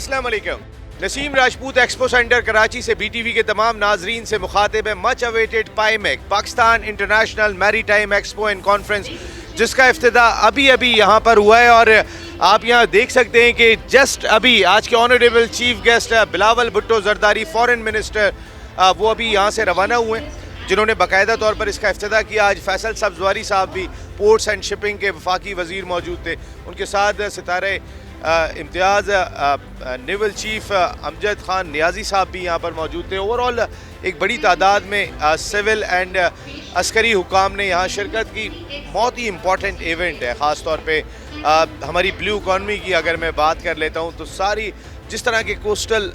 अस्सलाम वालेकुम। Naseem Rajput expo centre Karachi से BTV के तमाम नाजरीन से मुखातिब है much awaited PIMEC Pakistan international maritime expo and conference, जिसका इफ्तिताह अभी अभी यहाँ पर हुआ है। और आप यहाँ देख सकते हैं कि जस्ट अभी आज के honourable chief guest Bilawal Bhutto Zardari foreign minister, वो अभी यहाँ से रवाना हुए हैं, जिन्होंने बाकायदा तौर पर इसका इफ्तिताह किया। आज फैसल सब्जवारी साहब भी पोर्ट्स एंड शिपिंग के वफाकी वजीर मौजूद थे, उनके साथ सितारे इम्तियाज़ नेवल चीफ अमजद खान नियाजी साहब भी यहाँ पर मौजूद थे। ओवरऑल एक बड़ी तादाद में सिविल एंड अस्करी हुकाम ने यहाँ शिरकत की। बहुत ही इम्पॉर्टेंट इवेंट है, ख़ास तौर पे हमारी ब्लू इकॉनमी की अगर मैं बात कर लेता हूँ तो सारी जिस तरह के कोस्टल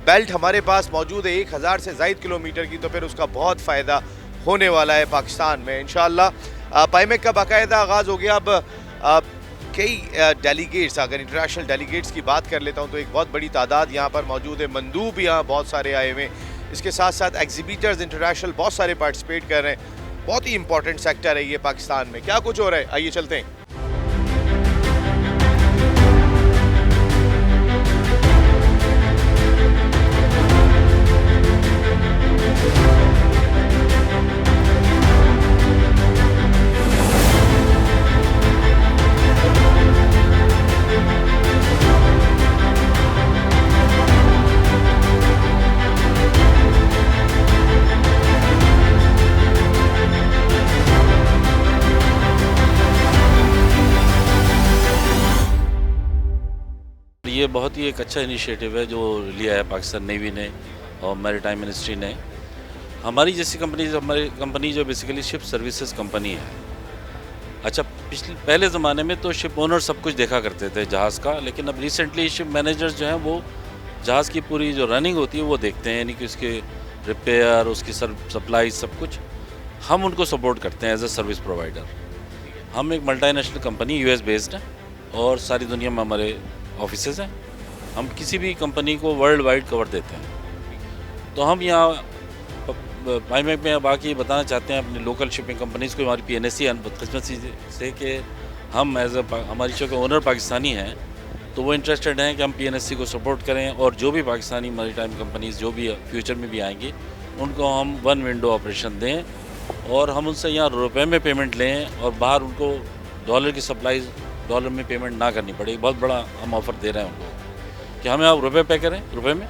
बेल्ट हमारे पास मौजूद है 1000 से ज़ायद किलोमीटर की, तो फिर उसका बहुत फ़ायदा होने वाला है पाकिस्तान में इंशाअल्लाह। पाईमेक का बाकायदा आगाज़ हो गया। अब कई डेलीगेट्स, अगर इंटरनेशनल डेलीगेट्स की बात कर लेता हूँ तो एक बहुत बड़ी तादाद यहाँ पर मौजूद है। मंदूब यहाँ बहुत सारे आए हुए हैं, इसके साथ साथ एग्जीबिटर्स इंटरनेशनल बहुत सारे पार्टिसिपेट कर रहे हैं। बहुत ही इंपॉर्टेंट सेक्टर है ये पाकिस्तान में। क्या कुछ हो रहा है, आइए चलते हैं। ये बहुत ही एक अच्छा इनिशिएटिव है जो लिया है पाकिस्तान नेवी ने और मैरीटाइम मिनिस्ट्री ने। हमारी जैसी हमारी कंपनी जो बेसिकली शिप सर्विसेज कंपनी है। अच्छा, पहले ज़माने में तो शिप ओनर सब कुछ देखा करते थे जहाज़ का, लेकिन अब रिसेंटली शिप मैनेजर्स जो हैं वो जहाज़ की पूरी जो रनिंग होती है वो देखते हैं, यानी कि उसके रिपेयर, उसकी सप्लाई, सब कुछ हम उनको सपोर्ट करते हैं एज ए सर्विस प्रोवाइडर। हम एक मल्टीनेशनल कंपनी US बेस्ड है और सारी दुनिया में हमारे ऑफिसेज हैं। हम किसी भी कंपनी को वर्ल्ड वाइड कवर देते हैं। तो हम यहाँ पाईमेक में बाकी बताना चाहते हैं अपनी लोकल शिपिंग कंपनीज़ को। हमारी PNSC बदकिस्मती से कि हम एज हमारी चूँकि ओनर पाकिस्तानी हैं तो वो इंटरेस्टेड हैं कि हम PNSC को सपोर्ट करें, और जो भी पाकिस्तानी मैरीटाइम कंपनीज़ जो भी फ्यूचर में भी आएंगी उनको हम 1 विंडो ऑपरेशन दें और हम उनसे यहाँ रुपए में पेमेंट लें और बाहर उनको डॉलर की सप्लाई डॉलर में पेमेंट ना करनी पड़े। बहुत बड़ा हम ऑफ़र दे रहे हैं उनको कि हमें आप रुपए पे करें रुपए में,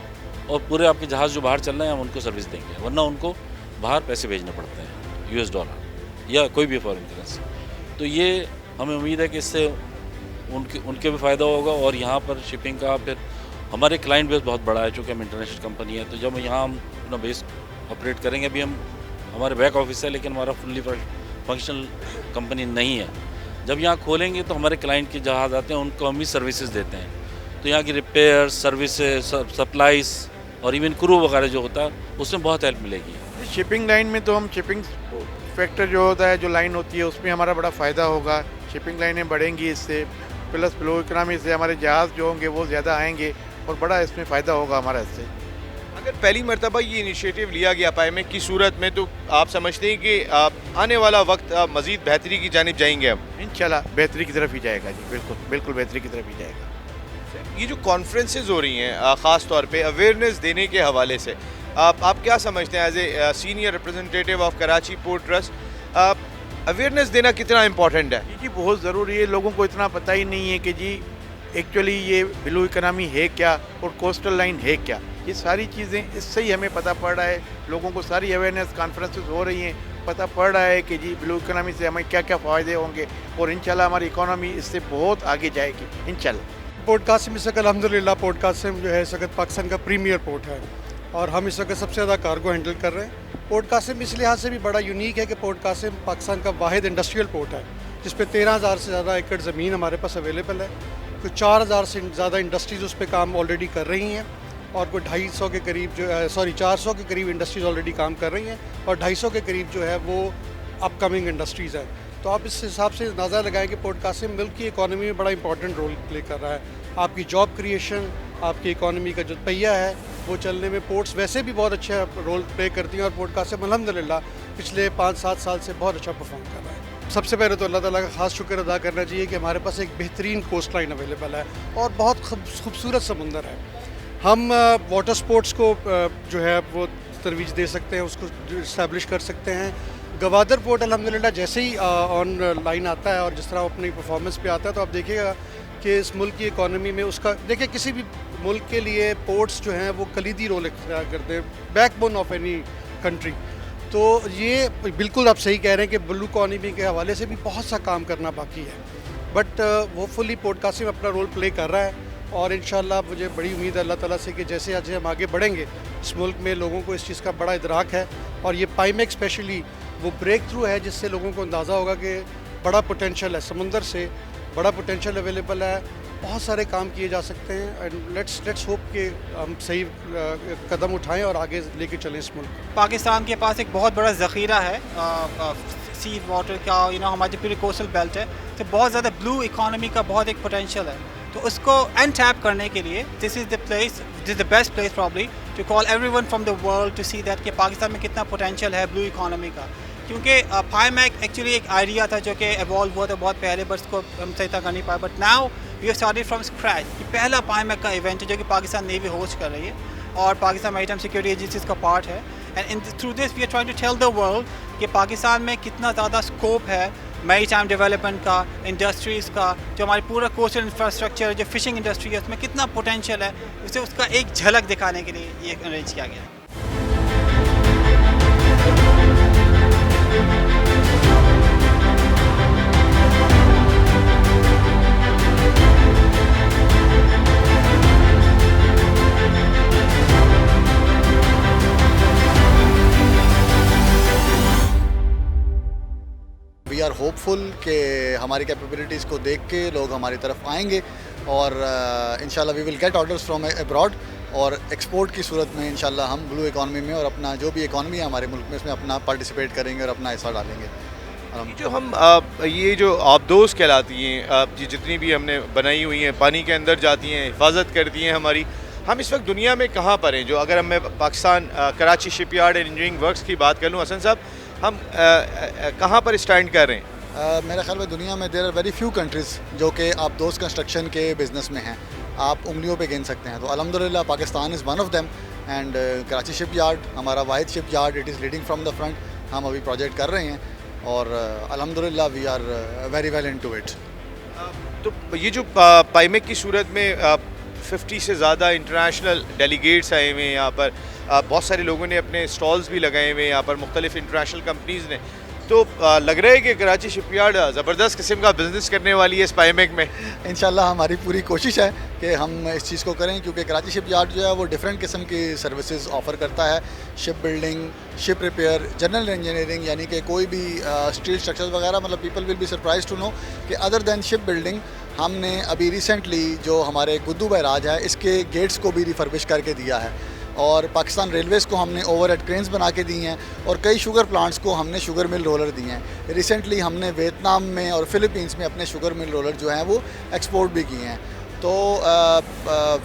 और पूरे आपके जहाज़ जो बाहर चल रहे हैं हम उनको सर्विस देंगे, वरना उनको बाहर पैसे भेजने पड़ते हैं US डॉलर या कोई भी फॉरेन करेंसी। तो ये हमें उम्मीद है कि इससे उनके भी फ़ायदा होगा। और यहाँ पर शिपिंग का फिर हमारे क्लाइंट बेस बहुत बड़ा है, चूँकि हम इंटरनेशनल कंपनी है। तो जब यहाँ हम अपना बेस ऑपरेट करेंगे, अभी हम हमारे बैक ऑफिस है लेकिन हमारा फुल्ली फंक्शनल कंपनी नहीं है। जब यहाँ खोलेंगे तो हमारे क्लाइंट के जहाज़ आते हैं उनको हम ही सर्विसेज देते हैं। तो यहाँ की रिपेयर, सर्विसेज, सप्लाईज और इवन क्रू वगैरह जो होता है उसमें बहुत हेल्प मिलेगी। शिपिंग लाइन में तो हम शिपिंग फैक्टर जो होता है, जो लाइन होती है, उसमें हमारा बड़ा फ़ायदा होगा। शिपिंग लाइनें बढ़ेंगी इससे, प्लस ब्लू इकॉनमी से हमारे जहाज़ जो होंगे वो ज़्यादा आएंगे और बड़ा इसमें फ़ायदा होगा हमारा इससे। अगर पहली मरतबा ये इनिशिएटिव लिया गया पाईमेक की सूरत में, तो आप समझते हैं कि आने वाला वक्त मज़ीद बेहतरी की जानिब जाएंगे? हम इंशाल्लाह बेहतरी की तरफ ही जाएगा जी, बिल्कुल बेहतरी की तरफ ही जाएगा। ये जो कॉन्फ्रेंसेज हो रही हैं ख़ास तौर पे अवेयरनेस देने के हवाले से, आप क्या समझते हैं as a senior representative of Karachi port trust, awareness देना कितना इम्पोर्टेंट है? जी बहुत ज़रूरी है। लोगों को इतना पता ही नहीं है कि जी एक्चुअली ये ब्लू इकॉनमी है क्या और कोस्टल लाइन है क्या। ये सारी चीज़ें इससे ही हमें पता पड़ रहा है। लोगों को सारी अवेयरनेस कॉन्फ्रेंसेस हो रही हैं, पता पड़ रहा है कि जी ब्लू इकॉनमी से हमें क्या क्या फ़ायदे होंगे और इंशाल्लाह हमारी इकॉनमी इससे बहुत आगे जाएगी इंशाल्लाह। पोर्ट कासिम इस वक्त अल्हम्दुलिल्लाह पोर्ट कासिम जो है इस वक्त पाकिस्तान का प्रीमियर पोर्ट है और हम इस वक्त सबसे ज़्यादा कार्गो हैंडल कर रहे हैं। पोर्ट कासिम इस लिहाज से भी बड़ा यूनिक है कि पोर्ट कासिम पाकिस्तान का वाहिद इंडस्ट्रियल पोर्ट है जिस पे 13,000 से ज़्यादा एकड़ ज़मीन हमारे पास अवेलेबल है। कुछ 4,000 से ज़्यादा इंडस्ट्रीज़ उस पर काम ऑलरेडी कर रही हैं और कोई 250 के करीब 400 के करीब इंडस्ट्रीज़ ऑलरेडी काम कर रही हैं और 250 के करीब जो है वो अपकमिंग इंडस्ट्रीज़ हैं। तो आप इस हिसाब से अंदाज़ा लगाएं कि पोर्ट कासिम मुल्क की इकॉनमी में बड़ा इंपॉर्टेंट रोल प्ले कर रहा है। आपकी जॉब क्रिएशन, आपकी इकॉनमी का जो पहिया है वो चलने में पोर्ट्स वैसे भी बहुत अच्छा रोल प्ले करती हैं और पोर्ट कासिम अल्हम्दुलिल्लाह पिछले 5-7 साल से बहुत अच्छा परफॉर्म कर रहा है। सबसे पहले तो अल्लाह ताला का ख़ास शुक्र अदा करना चाहिए कि हमारे पास एक बेहतरीन कोस्ट लाइन अवेलेबल है और बहुत खूबसूरत समुंदर है। हम वाटर स्पोर्ट्स को जो है वो तरवीज दे सकते हैं, उसको इस्टेब्लिश कर सकते हैं। गवादर पोर्ट अल्हम्दुलिल्लाह जैसे ही ऑन लाइन आता है और जिस तरह वो अपनी परफॉर्मेंस पे आता है तो आप देखिएगा कि इस मुल्क की इकॉनमी में उसका, देखिए किसी भी मुल्क के लिए पोर्ट्स जो हैं वो कलीदी रोल इख्तियार करते हैं, बैकबोन ऑफ एनी कंट्री। तो ये बिल्कुल आप सही कह रहे हैं कि ब्लू इकॉनमी के हवाले से भी बहुत सा काम करना बाकी है, बट होपफुली पोर्ट कासिम अपना रोल प्ले कर रहा है और इंशाल्लाह मुझे बड़ी उम्मीद है अल्लाह ताला से कि जैसे आज हम आगे बढ़ेंगे इस मुल्क में लोगों को इस चीज़ का बड़ा इदराक है और ये पाइमेक स्पेशली वो ब्रेक थ्रू है जिससे लोगों को अंदाज़ा होगा कि बड़ा पोटेंशियल है, समुंदर से बड़ा पोटेंशियल अवेलेबल है, बहुत सारे काम किए जा सकते हैं। एंड लेट्स होप कि हम सही कदम उठाएं और आगे लेके चलें इस मुल्क को। पाकिस्तान के पास एक बहुत बड़ा ज़ख़ीरा है सी वाटर का, हमारी पूरी कोस्टल बेल्ट है, तो बहुत ज़्यादा ब्लू इकॉनमी का बहुत एक पोटेंशियल है। तो उसको अनटैप करने के लिए this is the best place probably to call everyone from the world to see that कि पाकिस्तान में कितना पोटेंशियल है ब्लू इकॉनमी का। क्योंकि पाइमेक एक्चुअली एक आइडिया था जो कि एवॉल्व हुआ था बहुत पहले, बट उसको हम सही तक कर नहीं पाए। But now we have started from scratch. ये पहला पाइमेक का इवेंट है जो कि पाकिस्तान नेवी होस्ट कर रही है और पाकिस्तान मैरीटाइम सिक्योरिटी एजेंसीज का पार्ट है। And through this we are trying to tell the world कि पाकिस्तान में कितना ज़्यादा स्कोप है मैरीटाइम डेवलपमेंट का, इंडस्ट्रीज़ का, जो हमारी पूरा कोस्टल इंफ्रास्ट्रक्चर, जो फिशिंग इंडस्ट्री है उसमें कितना पोटेंशियल है, उसे उसका एक झलक दिखाने के लिए ये अरेंज किया गया है। वी आर होपफुल कि हमारी कैपेबिलिटीज़ को देख के लोग हमारी तरफ आएंगे और इंशाल्लाह we will get orders from abroad और एक्सपोर्ट की सूरत में इंशाल्लाह हम ब्लू इकॉनमी में और अपना जो भी इकॉनमी है हमारे मुल्क में इसमें अपना पार्टिसिपेट करेंगे और अपना हिस्सा डालेंगे। जो हम ये जो आबदोज़ कहलाती हैं जितनी भी हमने बनाई हुई हैं, पानी के अंदर जाती हैं, हिफाजत करती हैं हमारी, हम इस वक्त दुनिया में कहाँ पर हैं? जो अगर मैं Pakistan Karachi shipyard and engineering works की बात कर लूँ, हसन साहब, हम कहाँ पर स्टैंड कर रहे हैं? मेरे ख्याल में दुनिया में there are very few countries जो कि आप दोस्त कंस्ट्रक्शन के बिज़नेस में हैं, आप उंगलियों पे गिन सकते हैं। तो अल्हम्दुलिल्लाह Pakistan is one of them and Karachi shipyard हमारा वाहिद shipyard, it is leading from the front. हम अभी प्रोजेक्ट कर रहे हैं और अल्हम्दुलिल्लाह we are very well into it. तो ये जो पाइमेक की सूरत में 50 से ज़्यादा इंटरनेशनल डेलीगेट्स आए हुए हैं यहाँ पर, बहुत सारे लोगों ने अपने स्टॉल्स भी लगाए हुए हैं यहाँ पर, मुख्तलिफ इंटरनेशनल कंपनीज़ ने, तो लग रहा है कि कराची शिपयार्ड ज़बरदस्त किस्म का बिज़नेस करने वाली है इस पाइमेक में। इंशाल्लाह हमारी पूरी कोशिश है कि हम इस चीज़ को करें, क्योंकि कराची शिपयार्ड जो है वो डिफरेंट किस्म की सर्विसेज ऑफ़र करता है। Ship building, ship repair, general engineering, यानी कि कोई भी स्टील स्ट्रक्चर्स वगैरह, मतलब people will be surprise to know कि अदर दैन शिप बिल्डिंग हमने अभी रिसेंटली जो हमारे गुद्दू बैराज है इसके गेट्स को भी रिफर्बिश करके दिया है और पाकिस्तान रेलवेज़ को हमने ओवर हेड क्रेन्स बना के दी हैं और कई शुगर प्लांट्स को हमने शुगर मिल रोलर दिए हैं। रिसेंटली हमने वियतनाम में और फ़िलीपींस में अपने शुगर मिल रोलर जो हैं वो एक्सपोर्ट भी किए हैं। तो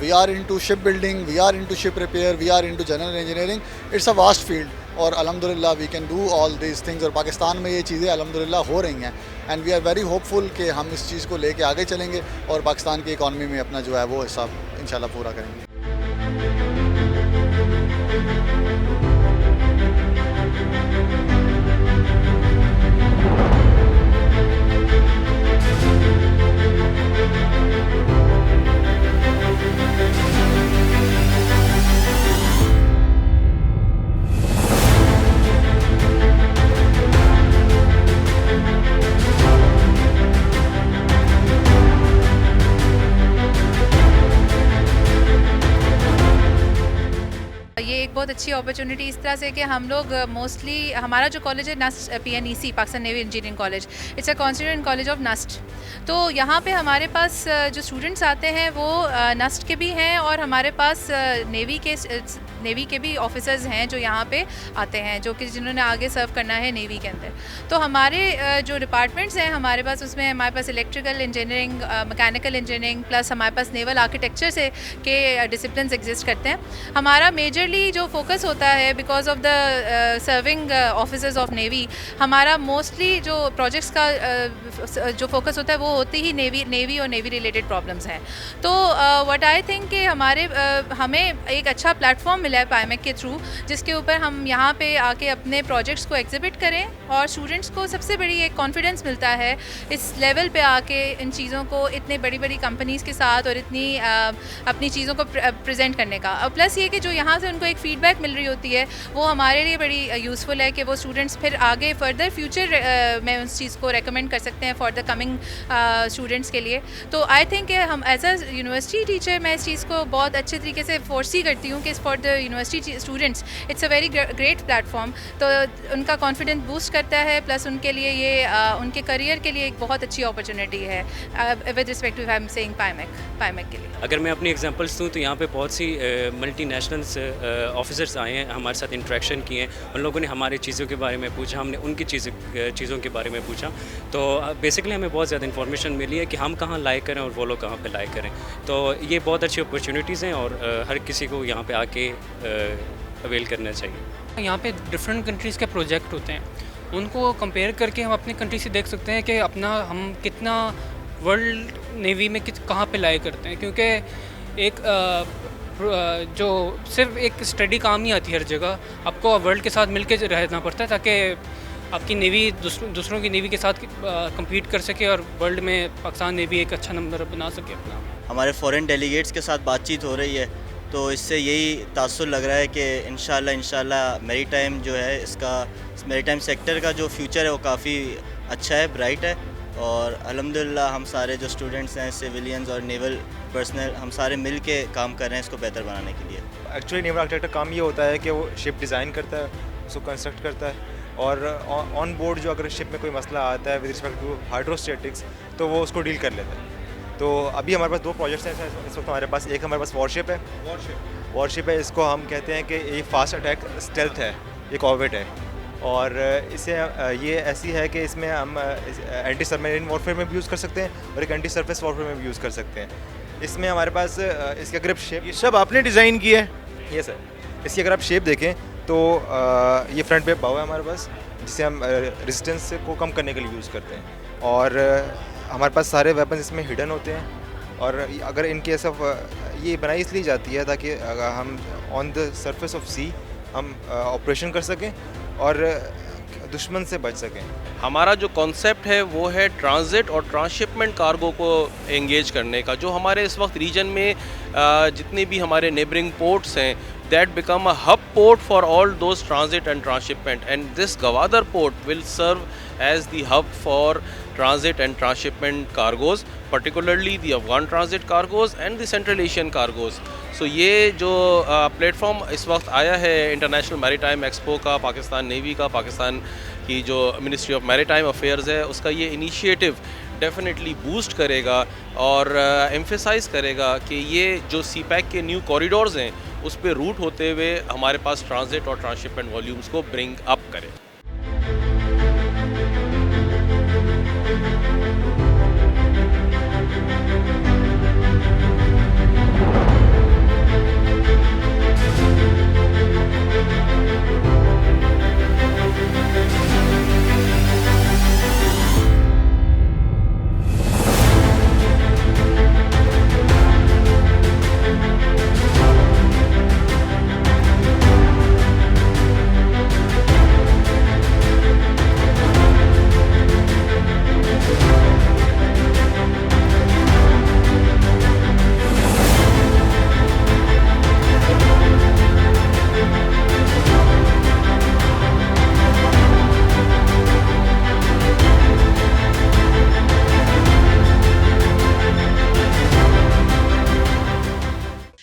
we are into ship building, we are into ship repair, we are into general engineering. It's a vast field और अल्हम्दुलिल्लाह we can do all these things और पाकिस्तान में ये चीज़ें अल्हम्दुलिल्लाह हो रही हैं and we are very hopeful कि हम इस चीज़ को लेके आगे चलेंगे और पाकिस्तान की इकॉनमी में अपना जो है वो हिस्सा इंशाल्लाह पूरा करेंगे। बहुत अच्छी अपॉर्चुनिटी इस तरह से कि हम लोग मोस्टली हमारा जो कॉलेज है NUST PNEC Pakistan navy engineering college, it's a constituent college of NUST. तो यहाँ पे हमारे पास जो स्टूडेंट्स आते हैं वो नस्ट के भी हैं और हमारे पास नेवी के भी ऑफिसर्स हैं जो यहाँ पे आते हैं, जो कि जिन्होंने आगे सर्व करना है नेवी के अंदर। तो हमारे जो डिपार्टमेंट्स हैं हमारे पास, उसमें हमारे पास electrical engineering, mechanical engineering, plus हमारे पास नेवल आर्किटेक्चर से के डिसिप्लिन एग्जिस्ट करते हैं। हमारा मेजरली जो फोकस होता है because of the serving officers of navy, हमारा मोस्टली जो प्रोजेक्ट्स का जो फोकस होता है वो होती ही नेवी और नेवी रिलेटेड प्रॉब्लम्स हैं। तो व्हाट आई थिंक कि हमें एक अच्छा प्लेटफॉर्म मिला है पाईमेक के थ्रू, जिसके ऊपर हम यहाँ पे आके अपने प्रोजेक्ट्स को एग्जिबिट करें और स्टूडेंट्स को सबसे बड़ी एक कॉन्फिडेंस मिलता है इस लेवल पे आके इन चीज़ों को इतने बड़ी बड़ी कंपनीज़ के साथ और इतनी अपनी चीज़ों को प्रेजेंट करने का। और प्लस ये कि जो यहाँ से उनको एक फीडबैक मिल रही होती है वो हमारे लिए बड़ी यूज़फुल है कि वो स्टूडेंट्स फिर आगे फर्दर फ्यूचर में उस चीज़ को रेकमेंड कर सकते हैं फॉर द कमिंग स्टूडेंट्स के लिए। तो आई थिंक हम एज अ यूनिवर्सिटी टीचर मैं इस चीज़ को बहुत अच्छे तरीके से फोर्सी करती हूँ कि for the university students it's a very great platform. तो उनका कॉन्फिडेंस बूस्ट करता है, प्लस उनके लिए ये उनके करियर के लिए एक बहुत अच्छी अपॉर्चुनिटी है with respect to I am saying PIMEC के लिए। अगर मैं अपनी एग्जांपल्स दूँ तो यहाँ पे बहुत सी मल्टीनेशनल्स ऑफिसर्स आए हैं, हमारे साथ इंटरेक्शन किए हैं, उन लोगों ने हमारी चीज़ों के बारे में पूछा, हमने उनकी चीज़ों के बारे में पूछा। तो बेसिकली हमें बहुत ज़्यादा इन्फॉर्मेशन मिली है कि हम कहाँ लाइक करें और वो लोग कहाँ पे लाइक करें। तो ये बहुत अच्छी अपॉर्चुनिटीज़ हैं और हर किसी को यहाँ पे आके अवेल करना चाहिए। यहाँ पे डिफरेंट कंट्रीज़ के प्रोजेक्ट होते हैं, उनको कंपेयर करके हम अपनी कंट्री से देख सकते हैं कि हम कितना वर्ल्ड नेवी में कहाँ पे लाइक करते हैं। क्योंकि एक जो सिर्फ एक स्टडी काम नहीं आती हर जगह, आपको वर्ल्ड के साथ मिलके रहना पड़ता है ताकि आपकी नेवी दूसरों की नेवी के साथ compete कर सके और वर्ल्ड में पाकिस्तान नेवी एक अच्छा नंबर बना सके अपना। हमारे फॉरेन डेलीगेट्स के साथ बातचीत हो रही है तो इससे यही तासुर लग रहा है कि इंशाल्लाह मैरीटाइम जो है मैरीटाइम सेक्टर का जो फ्यूचर है वो काफ़ी अच्छा है, ब्राइट है। और अल्हम्दुलिल्लाह हम सारे जो स्टूडेंट्स हैं, सिविलियंस और नेवल पर्सनल, हम सारे मिल के काम कर रहे हैं इसको बेहतर बनाने के लिए। एक्चुअली नेवल आर्किटेक्ट का काम ये होता है कि वो शिप डिज़ाइन करता है, उसको कंस्ट्रक्ट करता है और ऑन बोर्ड जो अगर शिप में कोई मसला आता है विद रिस्पेक्ट टू हाइड्रोस्टेटिक्स तो वो उसको डील कर लेता है। तो अभी हमारे पास 2 प्रोजेक्ट्स हैं इस वक्त हमारे पास। एक हमारे पास वॉरशिप है, इसको हम कहते हैं कि ये फास्ट अटैक स्टेल्थ है, ये कॉर्वेट है और इसे ये ऐसी है कि इसमें हम एंटी सबमरीन वॉरफेयर में भी यूज़ कर सकते हैं और एक एंटी सरफेस वॉरफेयर में भी यूज़ कर सकते हैं। इसमें हमारे पास इसका ग्रिप शेप, ये सब आपने डिज़ाइन किया है? ये सर, इसकी अगर आप शेप देखें तो ये फ्रंट पे बाव है हमारे पास, जिसे हम रेजिस्टेंस को कम करने के लिए यूज़ करते हैं। और हमारे पास सारे वेपन इसमें हिडन होते हैं और अगर इन केस ऑफ ये बनाई इसलिए जाती है ताकि अगर हम ऑन द सरफेस ऑफ सी हम ऑपरेशन कर सकें और दुश्मन से बच सकें। हमारा जो कॉन्सेप्ट है वो है ट्रांजिट और ट्रांसशिपमेंट कार्गो को एंगेज करने का। जो हमारे इस वक्त रीजन में जितने भी हमारे नेबरिंग पोर्ट्स हैं, that become a hub port for all those transit and transshipment, and this Gwadar port will serve as the hub for transit and transshipment cargoes, particularly the Afghan transit cargoes and the Central Asian cargoes. So ये जो platform इस वक्त आया है international maritime expo का, Pakistan navy का, पाकिस्तान की जो मिनिस्ट्री ऑफ मैरीटाइम अफेयर्स है उसका, ये इनिशिएटिव डेफिनेटली बूस्ट करेगा और एम्फेसाइज करेगा कि ये जो सीपैक के न्यू कॉरिडोर्स हैं उस पर रूट होते हुए हमारे पास ट्रांजिट और ट्रांसशिपमेंट वॉल्यूम्स को ब्रिंग अप करें।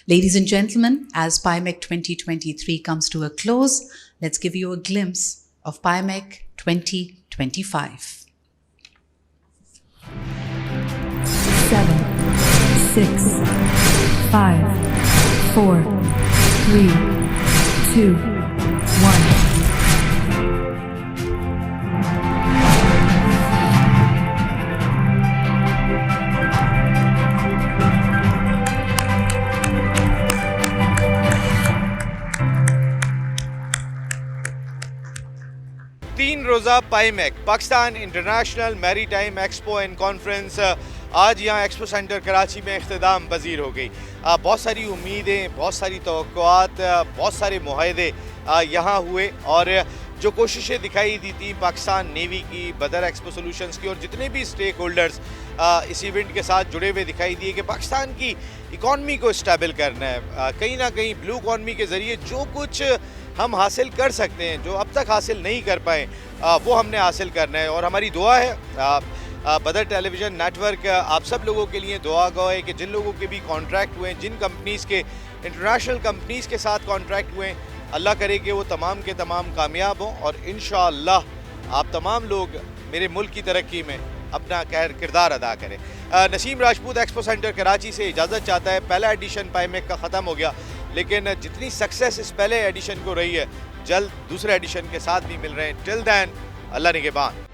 Ladies and gentlemen, as PIMEC 2023 comes to a close, let's give you a glimpse of PIMEC 2025. 7, 6, 5, 4, 3, 2, 1. तीन रोज़ा PIMEC Pakistan international maritime expo and conference आज यहाँ एक्सपो सेंटर कराची में इख्तिताम पजीर हो गई। बहुत सारी उम्मीदें, बहुत सारी तवक्कुआत, बहुत सारे मुआहदे यहाँ हुए और जो कोशिशें दिखाई दी थी पाकिस्तान नेवी की, बदर एक्सपो सॉल्यूशंस की और जितने भी स्टेक होल्डर्स इस इवेंट के साथ जुड़े हुए दिखाई दिए कि पाकिस्तान की इकॉनमी को स्टेबल करना है। कहीं ना कहीं ब्लू इकॉनमी के ज़रिए जो कुछ हम हासिल कर सकते हैं, जो अब तक हासिल नहीं कर पाए, वो हमने हासिल करना है। और हमारी दुआ है बदर टेलीविज़न नेटवर्क आप सब लोगों के लिए दुआ गो है कि जिन लोगों के भी कॉन्ट्रैक्ट हुए हैं, जिन कंपनीज़ के इंटरनेशनल कंपनीज़ के साथ कॉन्ट्रैक्ट हुए हैं, अल्लाह करे कि वो तमाम के तमाम कामयाब हों और इंशाअल्लाह आप तमाम लोग मेरे मुल्क की तरक्की में अपना किरदार अदा करें। नसीम राजपूत एक्सपो सेंटर कराची से इजाज़त चाहता है। पहला एडिशन पाईमेक का ख़त्म हो गया, लेकिन जितनी सक्सेस इस पहले एडिशन को रही है, जल्द दूसरे एडिशन के साथ भी मिल रहे हैं। टिल दैन अल्लाह निगहबान।